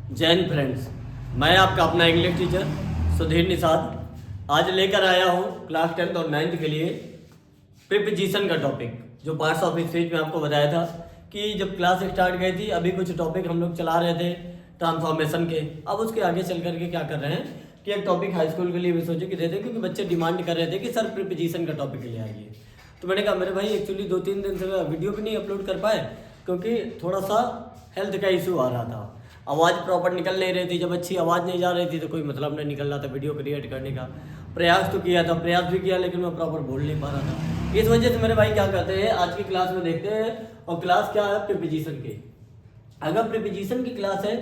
जय हिंद फ्रेंड्स, मैं आपका अपना इंग्लिश टीचर सुधीर निषाद आज लेकर आया हूँ क्लास 10th और 9th के लिए प्रीपोजिशन का टॉपिक। जो पार्ट्स ऑफ स्पीच में आपको बताया था कि जब क्लास स्टार्ट गई थी अभी कुछ टॉपिक हम लोग चला रहे थे ट्रांसफॉर्मेशन के। अब उसके आगे चल करके क्या कर रहे हैं कि एक टॉपिक हाई स्कूल के लिए भी सोचे कि देते, क्योंकि बच्चे डिमांड कर रहे थे कि सर प्रीपोजिशन का टॉपिक ले आइए। तो मैंने कहा मेरे भाई एक्चुअली 2-3 दिन से वीडियो भी नहीं अपलोड कर पाए क्योंकि थोड़ा सा हेल्थ का इशू आ रहा था। आवाज़ प्रॉपर निकल नहीं रही थी, जब अच्छी आवाज़ नहीं जा रही थी तो कोई मतलब नहीं निकल रहा था वीडियो क्रिएट करने का। प्रयास तो किया था, प्रयास भी किया, लेकिन मैं प्रॉपर बोल नहीं पा रहा था। इस वजह से मेरे भाई क्या करते हैं आज की क्लास में देखते हैं। और क्लास क्या है? प्रीपोजिशन की। अगर प्रीपोजिशन की क्लास है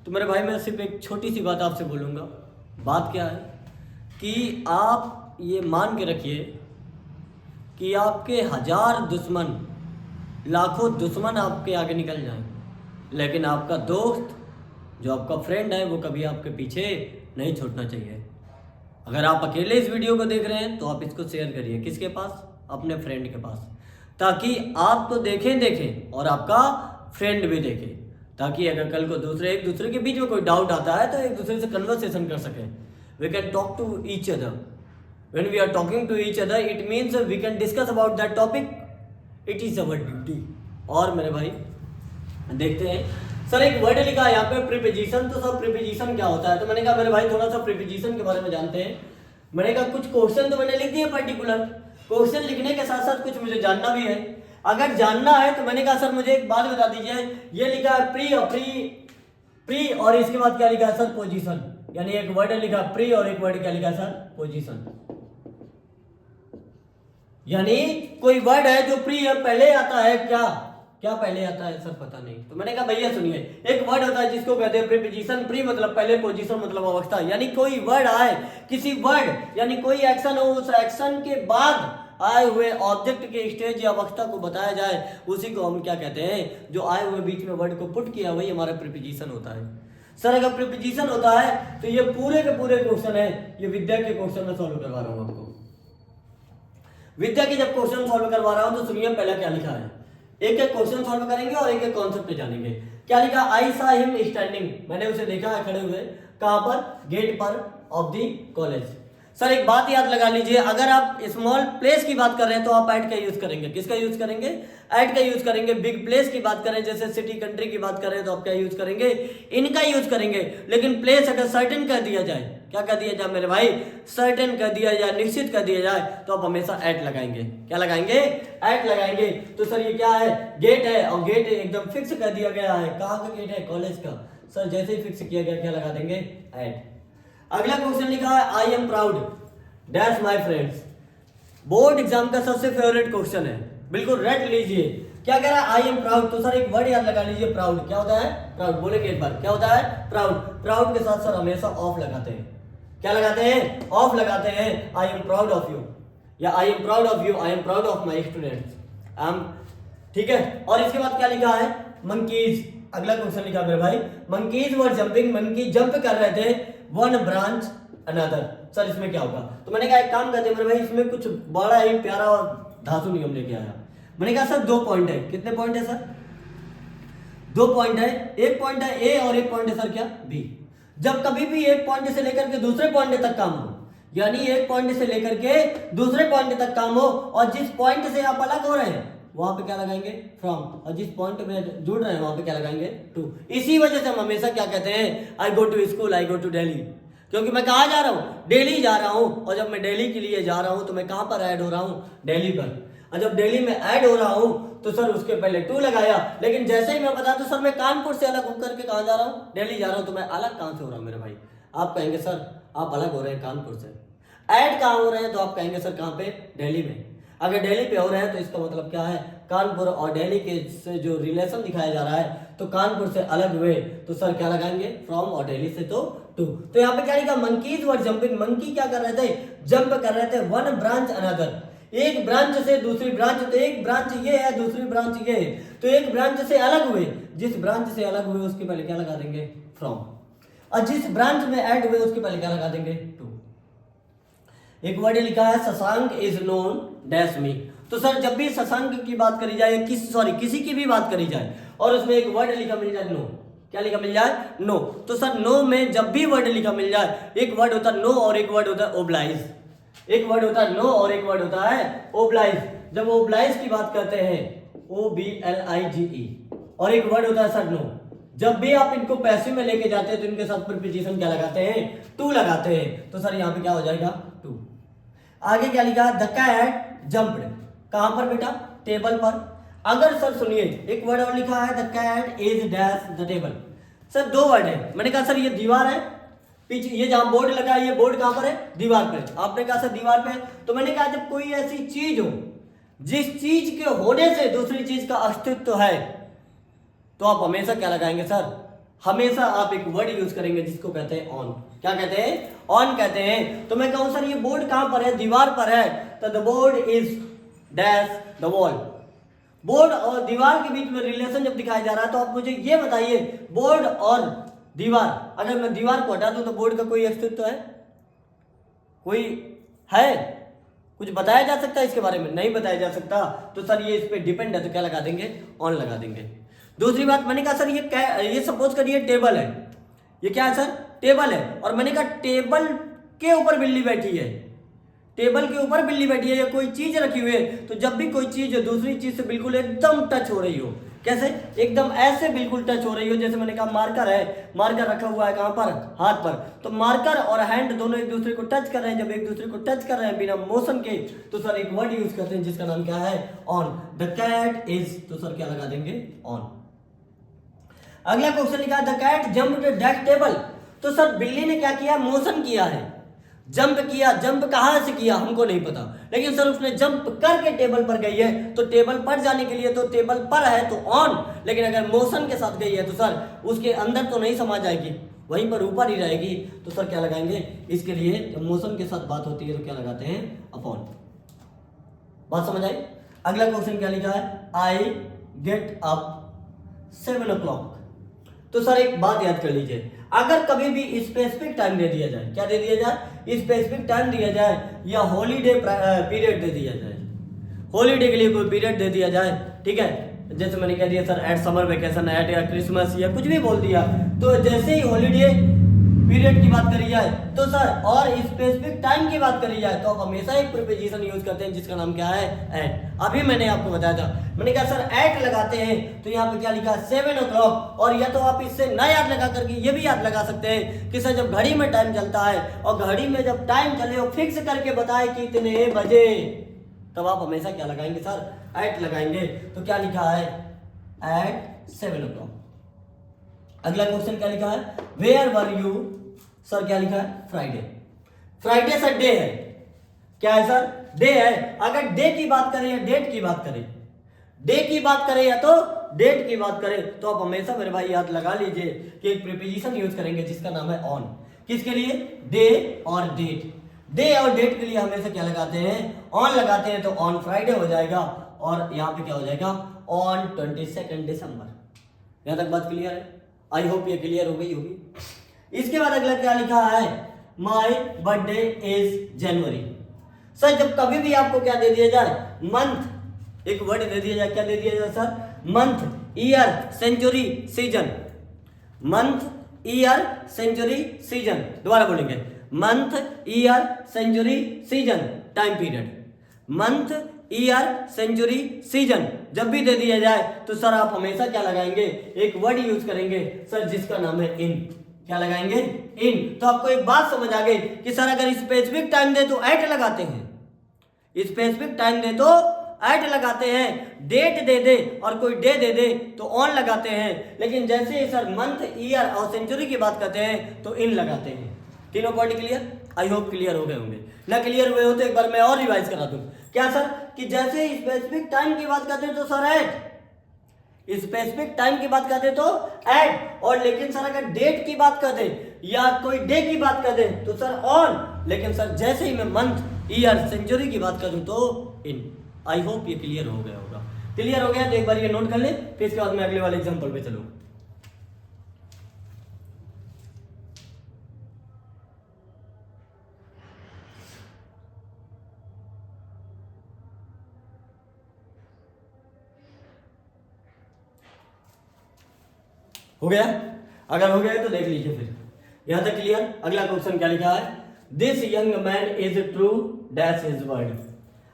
तो मेरे भाई मैं सिर्फ एक छोटी सी बात आपसे बोलूँगा। बात क्या है कि आप ये मान के रखिए कि आपके 1000 दुश्मन, लाखों दुश्मन आपके आगे निकल जाएं, लेकिन आपका दोस्त जो आपका फ्रेंड है वो कभी आपके पीछे नहीं छूटना चाहिए। अगर आप अकेले इस वीडियो को देख रहे हैं तो आप इसको शेयर करिए किसके पास? अपने फ्रेंड के पास, ताकि आप तो देखें और आपका फ्रेंड भी देखे, ताकि अगर कल को एक दूसरे के बीच में कोई डाउट आता है तो एक दूसरे से कन्वर्सेशन कर सकें। We can talk to each other. When we are talking to each other, it means we can discuss about that topic. It is our duty. और मेरे भाई देखते हैं सर एक वर्ड लिखा है यहाँ पे प्रीपोजिशन। तो सर प्रीपोजिशन क्या होता है? तो मैंने कहा मेरे भाई थोड़ा सा प्रीपोजिशन के बारे में जानते हैं। मैंने कहा कुछ क्वेश्चन तो मैंने लिख दिए पर्टिकुलर। क्वेश्चन लिखने के साथ साथ कुछ मुझे जानना भी है। अगर जानना है तो मैंने कहा सर मुझे एक बात बता दीजिए, ये लिखा है प्री और इसके बाद क्या लिखा है सर? पोजीशन। यानी एक वर्ड लिखा प्री और एक वर्ड क्या लिखा है सर? पोजीशन। यानी कोई वर्ड है जो प्री है पहले आता है, क्या पहले आता है सर? पता नहीं। तो मैंने कहा भैया सुनिए, एक वर्ड होता है जिसको कहते हैं प्रीपोजिशन। प्री मतलब पहले, पोजीशन मतलब अवस्था। यानी कोई वर्ड आए, किसी वर्ड यानी कोई एक्शन हो, उस एक्शन के बाद आए हुए ऑब्जेक्ट के स्टेज या अवस्था को बताया जाए, उसी को हम क्या कहते हैं? जो आए हुए बीच में वर्ड को पुट किया वही हमारा प्रीपोजिशन होता है। सर अगर प्रीपोजिशन होता है तो ये पूरे के पूरे क्वेश्चन है, ये विद्या के क्वेश्चन में सॉल्व करवा रहा हूं आपको। विद्या के जब क्वेश्चन सॉल्व करवा रहा हूं तो सुनिए पहला क्या लिखा है। एक एक क्वेश्चन सॉल्व करेंगे और एक एक कॉन्सेप्ट पे जानेंगे। क्या लिखा? आई सा हिम स्टैंडिंग। मैंने उसे देखा है खड़े हुए। कहां पर? गेट पर ऑफ द कॉलेज। सर एक बात याद लगा लीजिए, अगर आप स्मॉल प्लेस की बात कर रहे हैं तो आप एट का यूज करेंगे। किसका यूज करेंगे? एट का यूज करेंगे। बिग प्लेस की बात करें जैसे सिटी कंट्री की बात करें तो आप क्या यूज करेंगे? इनका यूज करेंगे। लेकिन प्लेस अगर सर्टेन कर दिया जाए, क्या कर दिया जाए मेरे भाई? सर्टेन कर दिया जाए, निश्चित कर दिया जाए तो आप हमेशा एट लगाएंगे। क्या लगाएंगे? एट लगाएंगे। तो सर ये क्या है? गेट है, और गेट एकदम फिक्स कर दिया गया है। कहाँ का गेट है? कॉलेज का। सर जैसे ही फिक्स किया गया क्या लगा देंगे? एट। अगला क्वेश्चन लिखा है आई am proud dash my friends. Board exam का सबसे फेवरेट क्वेश्चन है, बिल्कुल रट लीजिए। क्या कह रहा है? आई एम प्राउड। तो सर एक वर्ड याद लगा लीजिए, प्राउड। क्या होता है? प्राउड। बोलेंगे एक बार, क्या होता है? प्राउड। प्राउड के साथ सर हमेशा ऑफ लगाते हैं। क्या लगाते हैं? ऑफ लगाते हैं। I am proud of you, या I am proud of you, I am proud of my students. ठीक है। और इसके बाद क्या लिखा है? मंकीज। अगला क्वेश्चन लिखा मेरे भाई, मंकीज वर जंपिंग। मंकी जंप कर रहे थे वन ब्रांच अनदर। सर इसमें क्या होगा? तो मैंने कहा एक काम करते हैं मेरे भाई, इसमें कुछ बड़ा ही प्यारा और धातु नियम लेके आया। मैंने कहा सर 2 पॉइंट है। कितने पॉइंट है सर? 2 पॉइंट है। एक पॉइंट है ए और एक पॉइंट है सर क्या? बी। जब कभी भी एक पॉइंट से लेकर के दूसरे पॉइंट तक काम हो, यानी एक पॉइंट से लेकर के दूसरे पॉइंट तक काम हो, और जिस पॉइंट से आप अलग हो रहे हैं वहां पे क्या लगाएंगे? फ्रॉम। और जिस पॉइंट में जुड़ रहे हैं वहां पे क्या लगाएंगे? टू। इसी वजह से हम हमेशा क्या कहते हैं? I go to school, I go to Delhi. क्योंकि मैं कहाँ जा रहा हूँ? दिल्ली जा रहा हूँ। और जब मैं दिल्ली के लिए जा रहा हूँ तो मैं कहाँ पर ऐड हो रहा हूँ? दिल्ली पर। और जब दिल्ली में ऐड हो रहा हूँ तो सर उसके पहले टू लगाया। लेकिन जैसे ही मैं बता दूं सर मैं कानपुर से अलग होकर के कहाँ जा रहा हूँ? दिल्ली जा रहा हूँ। तो मैं अलग कहाँ से हो रहा हूँ मेरे भाई? आप कहेंगे सर आप अलग हो रहे हैं कानपुर से। ऐड कहाँ हो रहे हैं? तो आप कहेंगे सर कहाँ पे? दिल्ली में। अगर दिल्ली पे हो रहे हैं तो इसका मतलब क्या है? कानपुर और दिल्ली के से जो रिलेशन दिखाया जा रहा है, तो कानपुर से अलग हुए तो सर क्या लगाएंगे? फ्रॉम। और दिल्ली से तो टू। तो यहाँ पे क्या लिखा? मंकीज वर जंपिंग। मंकी क्या कर रहे थे? जंप कर रहे थे वन ब्रांच अनदर। एक ब्रांच से दूसरी ब्रांच। तो एक ब्रांच ये है, दूसरी ब्रांच ये है, तो एक ब्रांच से अलग हुए। जिस ब्रांच से अलग हुए उसके पहले क्या लगा देंगे? फ्रॉम। और जिस ब्रांच में ऐड हुए उसके पहले क्या लगा देंगे? टू। एक वर्ड लिखा है शशांक इज नोन डैश मी। तो सर जब भी शशांक की बात करी जाए, किसी की भी बात करी जाए और उसमें एक वर्ड लिखा मिल जाए नो, क्या लिखा मिल जाए, नो। तो सर नो में जब भी वर्ड लिखा मिल जाए, एक वर्ड होता है नो और एक वर्ड होता है ओब्लाइज, एक वर्ड होता है नो और एक वर्ड होता है ओब्लाइज। जब ओब्लाइज की बात करते हैं OBLIGE और एक वर्ड होता है सर नो, जब भी आप इनको पैसिव में लेके जाते हैं तो इनके साथ प्रीपोजिशन क्या लगाते हैं, टू लगाते हैं। तो सर यहाँ पे क्या हो जाएगा, टू। आगे क्या लिखा, द कैट जंप्ड, कहां पर बेटा, टेबल पर। अगर सर सुनिए एक वर्ड और लिखा है, the cat is dash the table. Sir दो वर्ड है, मैंने कहा सर ये दीवार है, पीछे ये जहां बोर्ड लगा है, ये बोर्ड कहां पर है, दीवार पर। आपने कहा सर दीवार पे है, तो मैंने कहा जब कोई ऐसी चीज हो जिस चीज के होने से दूसरी चीज का अस्तित्व है, तो आप हमेशा क्या लगाएंगे सर, हमेशा आप एक वर्ड यूज करेंगे जिसको कहते हैं ऑन। क्या कहते हैं, ऑन कहते हैं। तो मैं कहूं सर ये बोर्ड कहां पर है, दीवार पर है, तो the board is dash the wall. Board और दीवार के बीच में रिलेशन जब दिखाया जा रहा है, तो आप मुझे ये बताइए बोर्ड और दीवार, अगर मैं दीवार को हटा दूं तो बोर्ड का कोई अस्तित्व है, कोई है, कुछ बताया जा सकता है इसके बारे में, नहीं बताया जा सकता। तो सर ये इस पे डिपेंड है, तो क्या लगा देंगे, ऑन लगा देंगे। दूसरी बात मैंने कहा सर ये सपोज करिए टेबल है, ये क्या है सर, टेबल है, और मैंने कहा टेबल के ऊपर बिल्ली बैठी है, टेबल के ऊपर बिल्ली बैठी है या कोई चीज रखी हुई है, तो जब भी कोई चीज दूसरी चीज से बिल्कुल एकदम टच हो रही हो, कैसे, एकदम ऐसे बिल्कुल टच हो रही हो, जैसे मैंने कहा मार्कर है, मार्कर रखा हुआ है कहां पर, हाथ पर, तो मार्कर और हैंड दोनों एक दूसरे को टच कर रहे हैं। जब एक दूसरे को टच कर रहे हैं बिना मोशन के, तो सर एक वर्ड यूज करते हैं जिसका नाम क्या है, ऑन। द कैट इज, तो सर क्या लगा देंगे, ऑन। अगला क्वेश्चन लिखा, the cat jumped that table. तो सर बिल्ली ने क्या किया, मोशन किया है, जंप किया। जंप कहां से किया हमको नहीं पता, लेकिन सर उसने जंप करके टेबल पर गई है, तो टेबल पर जाने के लिए तो टेबल पर है तो ऑन, लेकिन अगर मोशन के साथ गई है तो सर उसके अंदर तो नहीं समा जाएगी, वहीं पर ऊपर ही रहेगी। तो सर क्या लगाएंगे इसके लिए, जब मोशन के साथ बात होती है तो क्या लगाते हैं, अपॉन। बात समझ आई। अगला क्वेश्चन क्या लिखा है, आई गेट अप 7 o'clock। तो सर एक बात याद कर लीजिए, अगर कभी भी स्पेसिफिक टाइम दे दिया जाए, क्या दे दिया जाए, स्पेसिफिक टाइम दिया जाए, या हॉलीडे पीरियड दे दिया जाए, हॉलीडे के लिए कोई पीरियड दे दिया जाए, ठीक है, जैसे मैंने कह दिया sir at summer vacation, at या क्रिसमस या कुछ भी बोल दिया, तो जैसे ही हॉलीडे पीरियड की बात करी जाए तो सर, और स्पेसिफिक टाइम की बात करी जाए, तो आप हमेशा एक प्रीपोजिशन यूज करते हैं जिसका नाम क्या है, एट। अभी मैंने आपको बताया था, मैंने कहा सर एट लगाते हैं, तो यहाँ पे क्या लिखा है, 7 o'clock। और या तो आप इससे ना याद लगा करके ये भी याद लगा सकते हैं कि सर जब घड़ी में टाइम चलता है और घड़ी में जब टाइम चले और फिक्स करके बताए कि इतने बजे, तब आप हमेशा क्या लगाएंगे सर, एट लगाएंगे। तो क्या लिखा है, एट 7 o'clock। अगला क्वेश्चन क्या लिखा है, वेयर वर यू। सर क्या लिखा है, फ्राइडे। फ्राइडे सर डे है, क्या है सर, डे है। अगर डे की बात करें या डेट की बात करें, डे की बात करें या तो डेट की बात करें, तो आप हमेशा मेरे भाई याद लगा लीजिए कि एक प्रीपोजिशन यूज करेंगे जिसका नाम है ऑन। किसके लिए, डे और डेट। डे और डेट के लिए हमेशा क्या लगाते हैं, ऑन लगाते हैं, तो ऑन फ्राइडे हो जाएगा, और यहाँ पे क्या हो जाएगा, ऑन 22 दिसंबर। यहां तक बात क्लियर है, आई होप ये क्लियर हो गई होगी। इसके बाद अगला क्या लिखा है, my birthday is January. Sir जब कभी भी आपको क्या दे दिया जाए, मंथ, एक वर्ड दे दिया जाए, क्या दे दिया जाए sir, month, year, century, season. Month, year, century, season. दोबारा बोलेंगे, month, year, century, season, time period. Month, year, century, season जब भी दे दिया जाए, तो सर आप हमेशा क्या लगाएंगे, एक वर्ड यूज करेंगे सर जिसका नाम है इन। क्या लगाएंगे, इन। तो आपको एक बात समझ आ गई कि सर अगर स्पेसिफिक टाइम दे तो एट लगाते हैं, स्पेसिफिक टाइम दे तो एट लगाते हैं, डेट दे दे और कोई डे दे दे तो ऑन लगाते हैं, लेकिन जैसे ही सर मंथ, ईयर और सेंचुरी की बात करते हैं तो इन लगाते हैं। तीनों point clear, I hope clear हो गए होंगे। ना क्लियर हुए हो तो एक बार मैं और रिवाइज करा दूं। क्या सर, कि जैसे स्पेसिफिक टाइम की बात करते हैं तो सर एट, स्पेसिफिक टाइम की बात करते तो एट, और लेकिन सर अगर डेट की बात कर दे या कोई डे की बात कर दे तो सर ऑन, लेकिन सर जैसे ही मैं मंथ, ईयर, सेंचुरी की बात करूं तो इन। आई होप ये क्लियर हो गया होगा। क्लियर हो गया तो एक बार ये नोट कर ले, फिर इसके बाद मैं अगले वाले एग्जांपल पे चलूं। हो गया। अगर हो गया तो देख लीजिए फिर, यहां तक क्लियर। अगला क्वेश्चन क्या लिखा है, this young man is true dash his word.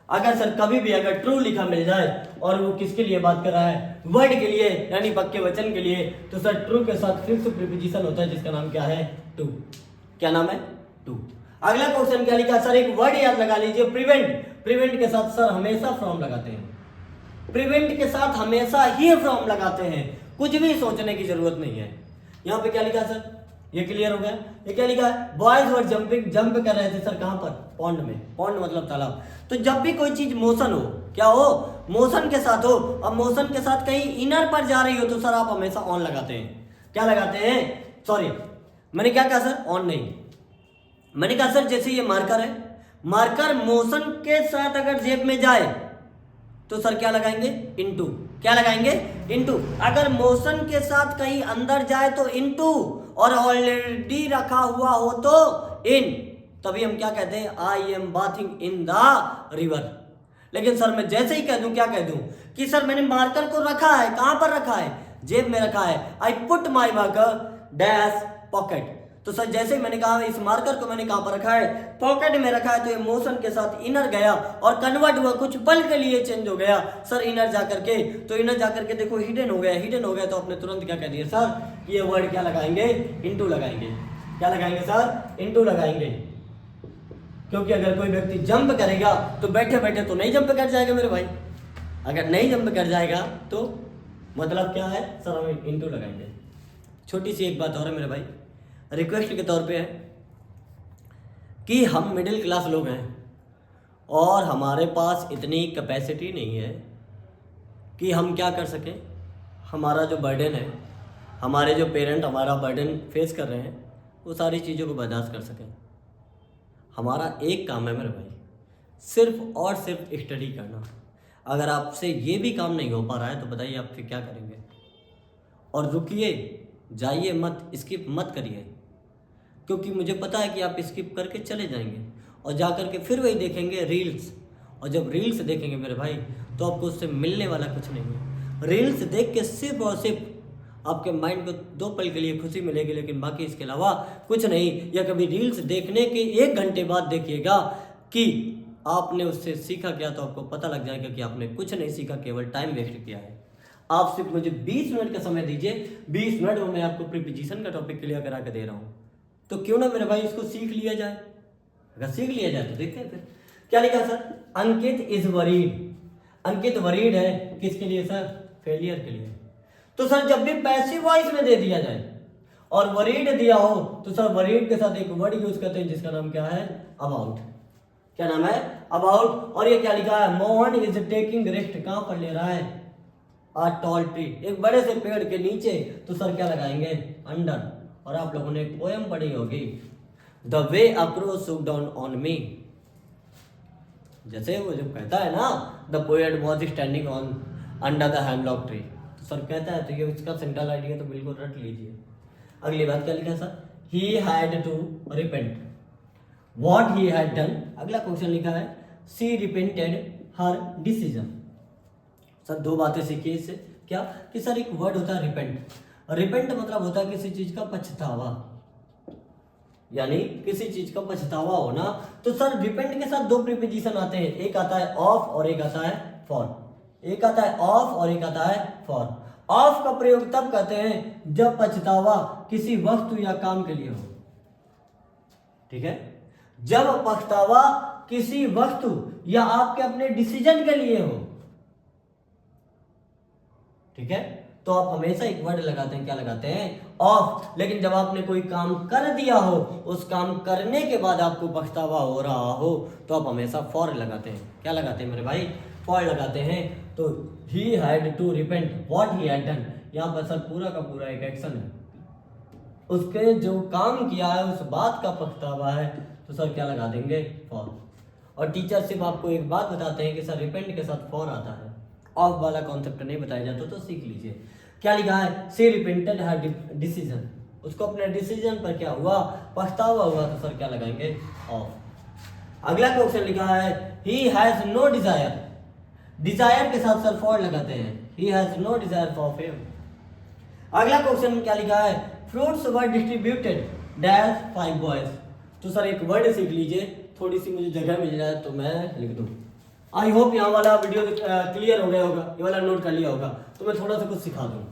अगर सर कभी भी अगर ट्रू लिखा मिल जाए और वो किसके लिए बात कर रहा है, वर्ड के लिए यानी पक्के वचन के लिए, तो सर ट्रू के साथ फिक्स प्रीपोजिशन होता है जिसका नाम क्या है, टू। क्या नाम है, टू। अगला क्वेश्चन क्या लिखा सर, एक वर्ड याद लगा लीजिए, प्रिवेंट। प्रिवेंट के साथ सर हमेशा फ्रॉम लगाते हैं, प्रिवेंट के साथ हमेशा ही फ्रॉम लगाते हैं, कुछ भी सोचने की जरूरत नहीं है। यहां पे क्या लिखा सर, ये क्लियर हो गया। ये क्या लिखा है, बॉयज वर जंपिंग, जंप कर रहे थे सर कहां पर, पॉन्ड में। पॉन्ड मतलब तालाब। तो जब भी कोई चीज मोशन हो, क्या हो, मोशन के साथ हो, अब मोशन के साथ कहीं इनर पर जा रही हो तो सर आप हमेशा ऑन लगाते हैं। क्या लगाते हैं, सॉरी मैंने क्या कहा सर, ऑन नहीं, मैंने कहा सर जैसे ये मार्कर है, मार्कर मोशन के साथ अगर जेब में जाए तो सर क्या लगाएंगे, इनटू। क्या लगाएंगे, इनटू। अगर मोशन के साथ कहीं अंदर जाए तो इनटू, और ऑलरेडी रखा हुआ हो तो इन। तभी हम क्या कहते हैं, I M bathing in the river. लेकिन सर मैं जैसे ही कह दूं, क्या कह दूं कि सर मैंने मार्कर को रखा है, कहां पर रखा है, जेब में रखा है। I put my marker dash pocket. तो सर जैसे ही मैंने कहा इस मार्कर को मैंने कहां पर रखा है, पॉकेट में रखा है, तो ये मोशन के साथ इनर गया और कन्वर्ट हुआ, कुछ पल के लिए चेंज हो गया सर इनर जाकर के। तो इनर जाकर के देखो हिडन हो गया, हिडन हो गया, तो आपने तुरंत क्या कह दिया सर, ये वर्ड क्या लगाएंगे, इनटू लगाएंगे। क्या लगाएंगे सर, इनटू लगाएंगे। क्योंकि अगर कोई व्यक्ति जंप करेगा तो बैठे बैठे तो नहीं जंप कर जाएगा मेरे भाई, अगर नहीं जंप कर जाएगा तो मतलब क्या है सर, हम इनटू लगाएंगे। छोटी सी एक बात और है मेरे भाई, रिक्वेस्ट के तौर पे है कि हम मिडिल क्लास लोग हैं और हमारे पास इतनी कैपेसिटी नहीं है कि हम क्या कर सकें, हमारा जो बर्डन है, हमारे जो पेरेंट हमारा बर्डन फेस कर रहे हैं, वो सारी चीज़ों को बर्दाश्त कर सकें। हमारा एक काम है मेरे भाई, सिर्फ और सिर्फ स्टडी करना। अगर आपसे ये भी काम नहीं हो पा रहा है तो बताइए आप फिर क्या करेंगे। और रुकिए, जाइए मत, स्किप मत करिए, क्योंकि मुझे पता है कि आप स्किप करके चले जाएंगे और जा कर के फिर वही देखेंगे रील्स। और जब रील्स देखेंगे मेरे भाई तो आपको उससे मिलने वाला कुछ नहीं है। रील्स देख के सिर्फ और सिर्फ आपके माइंड को 2 पल के लिए खुशी मिलेगी, लेकिन बाकी इसके अलावा कुछ नहीं। या कभी रील्स देखने के 1 घंटे बाद देखिएगा कि आपने उससे सीखा क्या, तो आपको पता लग जाएगा कि आपने कुछ नहीं सीखा, केवल टाइम वेस्ट किया है। आप सिर्फ मुझे 20 मिनट का समय दीजिए, 20 मिनट में मैं आपको प्रीपोजिशन का टॉपिक क्लियर करा के दे रहा हूँ। तो क्यों ना मेरे भाई इसको सीख लिया जाए। अगर सीख लिया जाए तो देखते हैं फिर क्या लिखा sir, Ankit is worried. Ankit worried है किसके लिए सर, फेलियर के लिए। तो सर जब भी पैसिव वॉइस में दे दिया जाए और वरीड दिया हो तो सर वरीड के साथ एक वर्ड यूज करते हैं जिसका नाम क्या है, अबाउट। क्या नाम है, अबाउट। और ये क्या लिखा है, मोहन इज टेकिंग रेस्ट, कहां पर ले रहा है, अ टॉल ट्री, एक बड़े से पेड़ के नीचे। तो सर क्या लगाएंगे, अंडर। और आप लोगों ने एक पोएम पढ़ी होगी, the way across look down on me. जैसे वो जब कहता है ना, the poet was standing on under the hemlock tree, तो सर कहता है, तो ये इसका सेंट्रल आइडिया तो बिल्कुल रट लीजिए। अगली बात क्या लिखा sir, he had to repent what he had done. अगला क्वेश्चन लिखा है, she repented her decision. Sir 2 बातें सीखिए इससे, क्या कि सर एक वर्ड होता है रिपेंट। रिपेंट मतलब होता है किसी चीज का पछतावा, यानी किसी चीज का पछतावा होना। तो सर रिपेंट के साथ 2 प्रीपोजिशन आते हैं, एक आता है ऑफ और एक आता है फॉर। एक आता है ऑफ और एक आता है फॉर। ऑफ का प्रयोग तब करते हैं जब पछतावा किसी वस्तु या काम के लिए हो, ठीक है, जब पछतावा किसी वस्तु या आपके अपने डिसीजन के लिए हो, ठीक है। तो आप हमेशा एक वर्ड लगाते हैं, क्या लगाते हैं, ऑफ। लेकिन जब आपने कोई काम कर दिया हो, उस काम करने के बाद आपको पछतावा हो रहा हो, तो आप हमेशा फॉर लगाते हैं। क्या लगाते हैं मेरे भाई, फॉर लगाते हैं। तो he had to repent what he had done, यहाँ पर सर पूरा का पूरा एक एक्शन है, उसके जो काम किया है उस बात का पछतावा है, तो सर क्या लगा देंगे, फॉर। और टीचर सिर्फ आपको एक बात बताते हैं कि सर रिपेंट के साथ फॉर आता है, ऑफ वाला कॉन्सेप्ट नहीं बताया जाता, तो सीख लीजिए। क्या लिखा है, शी रिपेंटेड हर डिसीजन, उसको अपने डिसीजन पर क्या हुआ, पछतावा हुआ, तो सर क्या लगाएंगे, ऑफ। अगला क्वेश्चन लिखा है, he has no desire. Desire के साथ सर फॉर लगाते हैं, he has no desire for fame. अगला क्वेश्चन क्या लिखा है, fruits were distributed dash 5 boys. तो सर एक वर्ड सीख लीजिए, थोड़ी सी मुझे जगह मिल जाए तो मैं लिख दूँ। आई होप यहाँ वाला वीडियो क्लियर हो गया होगा, ये वाला नोट कर लिया होगा, तो मैं थोड़ा सा कुछ सिखा दूँ।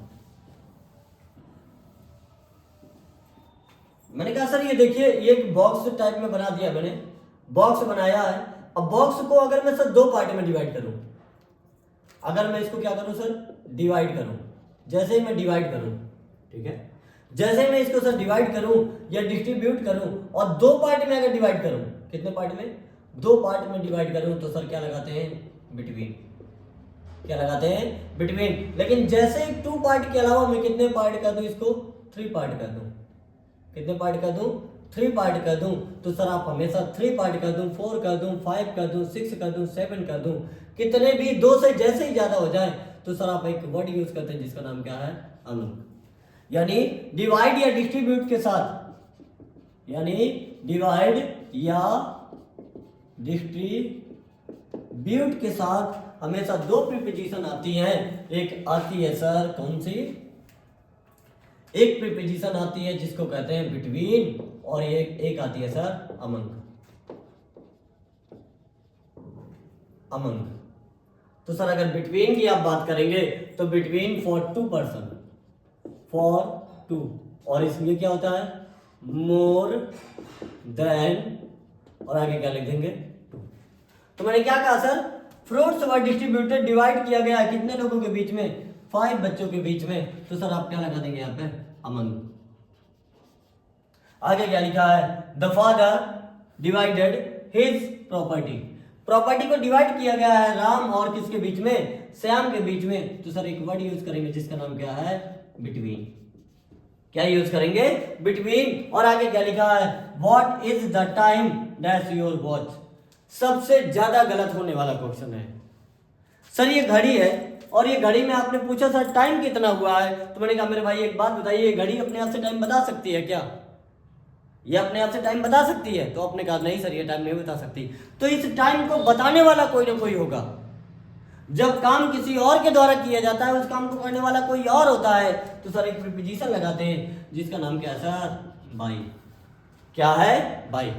मैंने कहा सर ये देखिए, ये एक बॉक्स टाइप में बना दिया मैंने, बॉक्स बनाया है। अब बॉक्स को अगर मैं सर 2 पार्ट में डिवाइड करूं, अगर मैं इसको क्या करूं सर, डिवाइड करूं, जैसे ही मैं डिवाइड करूं, ठीक है, जैसे ही मैं इसको सर डिवाइड करूं या डिस्ट्रीब्यूट करूं और 2 पार्ट में अगर डिवाइड करूं, कितने पार्ट में, 2 पार्ट में डिवाइड करूं, तो सर क्या लगाते हैं, बिटवीन, क्या लगाते हैं, बिटवीन। लेकिन जैसे ही 2 पार्ट के अलावा मैं कितने पार्ट कर दूं इसको, 3 पार्ट कर दूं, कितने पार्ट कर दूं, 3 पार्ट कर दूं, तो सर आप हमेशा 3 पार्ट कर दूं, 4 कर दूं, 5 कर दूं, 6 कर दूं, 7 कर दूं, कितने भी 2 से जैसे ही ज्यादा हो जाए तो सर आप एक वर्ड यूज करते हैं जिसका नाम क्या है, अंक। यानी डिवाइड या डिस्ट्रीब्यूट के साथ, यानी डिवाइड या डिस्ट्रीब्यूट के साथ हमेशा 2 प्रीपोजिशन आती हैं। एक आती है सर कौन सी, एक प्रीपोजिशन आती है जिसको कहते हैं बिटवीन, और एक आती है सर अमंग, अमंग। तो सर अगर बिटवीन की आप बात करेंगे तो बिटवीन फॉर 2 पर्सन, फॉर 2, और इसमें क्या होता है, मोर देन, और आगे क्या लिख देंगे, 2। तो मैंने क्या कहा sir, fruits were distributed, divide किया गया कितने लोगों के बीच में, 5 बच्चों के बीच में, तो सर आप क्या लगा देंगे यहाँ पे, अमंग। आगे क्या लिखा है, the father divided his property, property को डिवाइड किया गया है राम और किसके बीच में, श्याम के बीच में, तो सर एक वर्ड यूज करेंगे जिसका नाम क्या है, बिटवीन। क्या यूज करेंगे, बिटवीन। और आगे क्या लिखा है, what is the time dash your watch. सबसे ज्यादा गलत होने वाला क्वेश्चन है सर, ये घड़ी है और ये घड़ी में आपने पूछा सर टाइम कितना हुआ है, तो मैंने कहा मेरे भाई एक बात बताइए, ये घड़ी अपने आप से टाइम बता सकती है क्या, ये अपने आप से टाइम बता सकती है, तो आपने कहा नहीं सर ये टाइम नहीं बता सकती। तो इस टाइम को बताने वाला कोई ना कोई होगा। जब काम किसी और के द्वारा किया जाता है, उस काम को करने वाला कोई और होता है, तो सर एक प्रीपोजिशन लगाते हैं जिसका नाम क्या है सर, बाई। क्या है, बाई।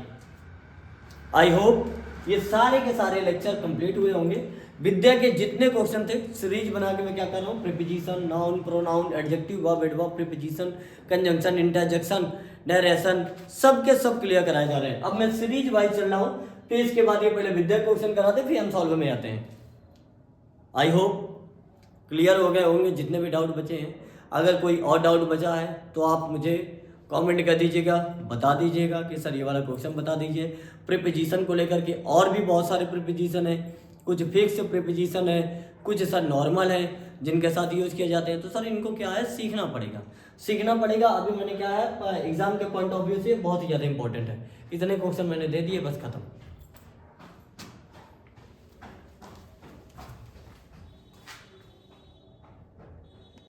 आई होप ये सारे के सारे लेक्चर कंप्लीट हुए होंगे। विद्या के जितने क्वेश्चन थे सीरीज बना के मैं क्या कर रहा हूँ, preposition, noun, pronoun, adjective, verb, adverb, preposition, conjunction, interjection, narration, सब के सब क्लियर कराए जा रहे हैं। अब मैं सीरीज वाइज चल रहा हूँ, फिर इसके बाद ये पहले विद्या क्वेश्चन कराते फिर हम सॉल्व में आते हैं। आई होप क्लियर हो गए होंगे जितने भी डाउट बचे हैं। अगर कोई और डाउट बचा है तो आप मुझे कमेंट कर दीजिएगा, बता दीजिएगा कि सर ये वाला क्वेश्चन बता दीजिए। प्रीपोजिशन को लेकर के और भी बहुत सारे प्रीपोजिशन है, कुछ फिक्स प्रीपोजिशन है, कुछ सर नॉर्मल है जिनके साथ यूज किए जाते हैं। तो सर इनको क्या है, सीखना पड़ेगा, सीखना पड़ेगा। अभी मैंने क्या है, एग्जाम के पॉइंट ऑफ व्यू से बहुत ही ज़्यादा इंपॉर्टेंट है। इतने क्वेश्चन मैंने दे दिए, बस खत्म।